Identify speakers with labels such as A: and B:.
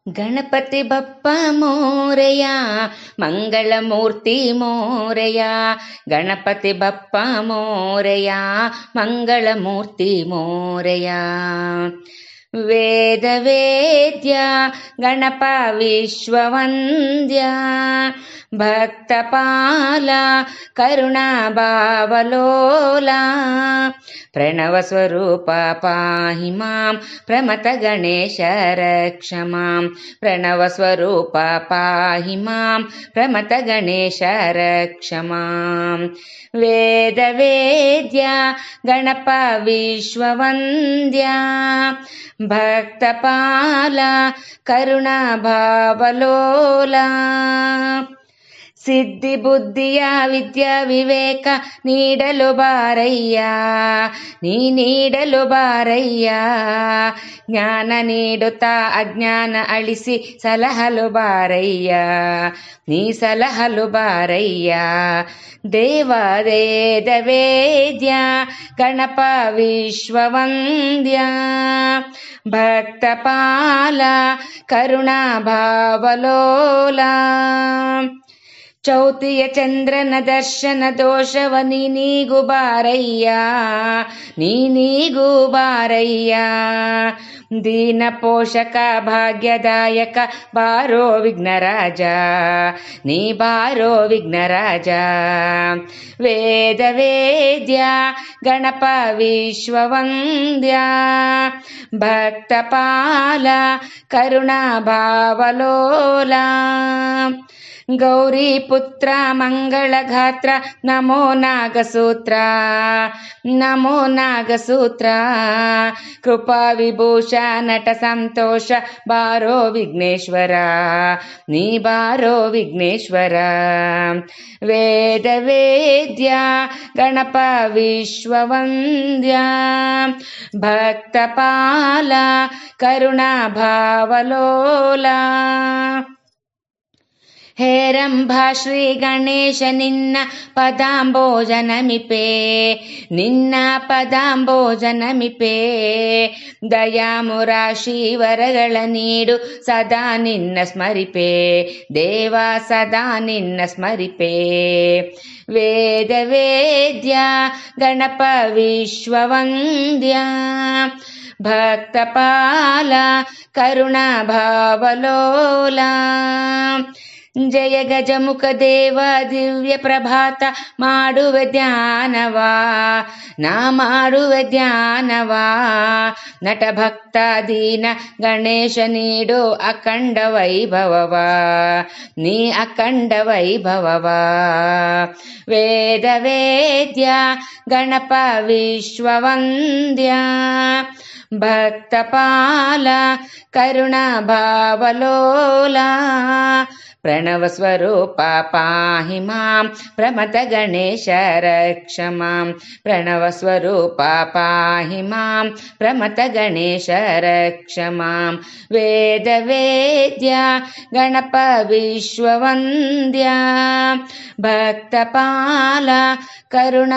A: ಗಣಪತಿ ಬಪ್ಪ ಮೋರೆಯ ಮಂಗಳಮೂರ್ತಿ ಮೋರೆಯ. ಗಣಪತಿ ಬಪ್ಪ ಮೋರೆಯ ಮಂಗಳಮೂರ್ತಿ ಮೋರೆಯ. ವೇದ ವೇದ್ಯ ಗಣಪ ವಿಶ್ವವಂದ್ಯ ಭಕ್ತಪಾಲ ಕರುಣಾ ಭಾವಲೋಲ. ಪ್ರಣವ ಸ್ವರೂಪ ಪಾಹಿ ಮಾಂ ಪ್ರಮಥ ಗಣೇಶ ರಕ್ಷ ಮಾಂ. ಪ್ರಣವ ಸ್ವರೂಪ ಪಾಹಿ ಮಾಂ ಪ್ರಮಥ ಗಣೇಶ ರಕ್ಷ ಮಾಂ. ವೇದ ವೇದ್ಯ ಗಣಪ ವಿಶ್ವವಂದ್ಯ ಭಕ್ತಪಾಲ ಕರುಣಾ ಭಾವಲೋಲ. ಸಿದ್ಧಿ ಬುದ್ಧಿಯ ವಿದ್ಯಾ ವಿವೇಕ ನೀಡಲು ಬಾರಯ್ಯ, ನೀ ನೀಡಲು ಬಾರಯ್ಯ. ಜ್ಞಾನ ನೀಡುತ್ತಾ ಅಜ್ಞಾನ ಅಳಿಸಿ ಸಲಹಲು ಬಾರಯ್ಯ, ನೀ ಸಲಹಲು ಬಾರಯ್ಯ. ದೇವಾವೇದ ವೇದ್ಯ ಗಣಪ ವಿಶ್ವವಂದ್ಯ ಭಕ್ತಪಾಲ ಕರುಣಾ ಭಾವಲೋಲ. ಚೌತಿಯ ಚಂದ್ರನ ದರ್ಶನ ದೋಷವ ನೀನೀಗೂ ಬಾರಯ್ಯ, ನೀನೀಗೂ ಬಾರಯ್ಯ. ದೀನ ಪೋಷಕ ಭಾಗ್ಯದಾಯಕ ಬಾರೋ ವಿಘ್ನರಾಜ, ನೀ ಬಾರೋ ವಿಘ್ನರಾಜ. ವೇದ ವೇದ್ಯ ಗಣಪ ವಿಶ್ವವಂದ್ಯ ಭಕ್ತಪಾಲ ಕರುಣಾ ಭಾವಲೋಲ. ಗೌರಿ ಪುತ್ರ ಮಂಗಳಗಾತ್ರ ನಮೋ ನಾಗಸೂತ್ರ, ನಮೋ ನಾಗಸೂತ್ರ. ಕೃಪಾ ವಿಭೂಷ ನಟ ಸಂತೋಷ ಬಾರೋ ವಿಘ್ನೇಶ್ವರ, ನೀ ಬಾರೋ ವಿಘ್ನೇಶ್ವರ. ವೇದ ವೇದ್ಯ ಗಣಪ ವಿಶ್ವವಂದ್ಯ ಭಕ್ತಪಾಲ ಕರುಣಾ ಭಾವಲೋಲ. ಹೇರಂಬ ಶ್ರೀ ಗಣೇಶ ನಿನ್ನ ಪದಾಂಬೋಜನಮಿಪೆ, ನಿನ್ನ ಪದಾಂಬೋಜನಮಿಪೆ. ದಯಾಮುರಾಶಿ ವರಗಳ ನೀಡು ಸದಾ ನಿನ್ನ ಸ್ಮರಿಪೆ, ದೇವ ಸದಾ ನಿನ್ನ ಸ್ಮರಿಪೆ. ವೇದ ವೇದ್ಯ ಗಣಪ ವಿಶ್ವವಂದ್ಯ ಭಕ್ತಪಾಲ ಕರುಣಾ ಭಾವಲೋಲ. ಜಯ ಗಜಮುಖ ದೇವ ದಿವ್ಯ ಪ್ರಭಾತ ಮಾಡುವೆ ಧ್ಯಾನವಾ, ನಾ ಮಾಡುವೆ ಧ್ಯಾನವಾ. ನಟ ಭಕ್ತ ದೀನ ಗಣೇಶ ನೀಡು ಅಖಂಡ ವೈಭವವಾ, ನೀ ಅಖಂಡ ವೈಭವವಾ. ವೇದ ವೇದ್ಯ ಗಣಪ ವಿಶ್ವವಂದ್ಯ ಭಕ್ತಪಾಲ ಕರುಣಾ ಭಾವಲೋಲ. ಪ್ರಣವ ಸ್ವರೂಪ ಪಾಹಿ ಮಾಂ ಪ್ರಮಥ ಗಣೇಶ ರಕ್ಷ ಮಾಂ. ಪ್ರಣವ ಸ್ವರೂಪ ಪಾಹಿ ಮಾಂ ಪ್ರಮಥ ಗಣೇಶ ರಕ್ಷ ಮಾಂ. ವೇದ ವೇದ್ಯ ಗಣಪ ವಿಶ್ವವಂದ್ಯ ಭಕ್ತಪಾಲ ಕರುಣಾ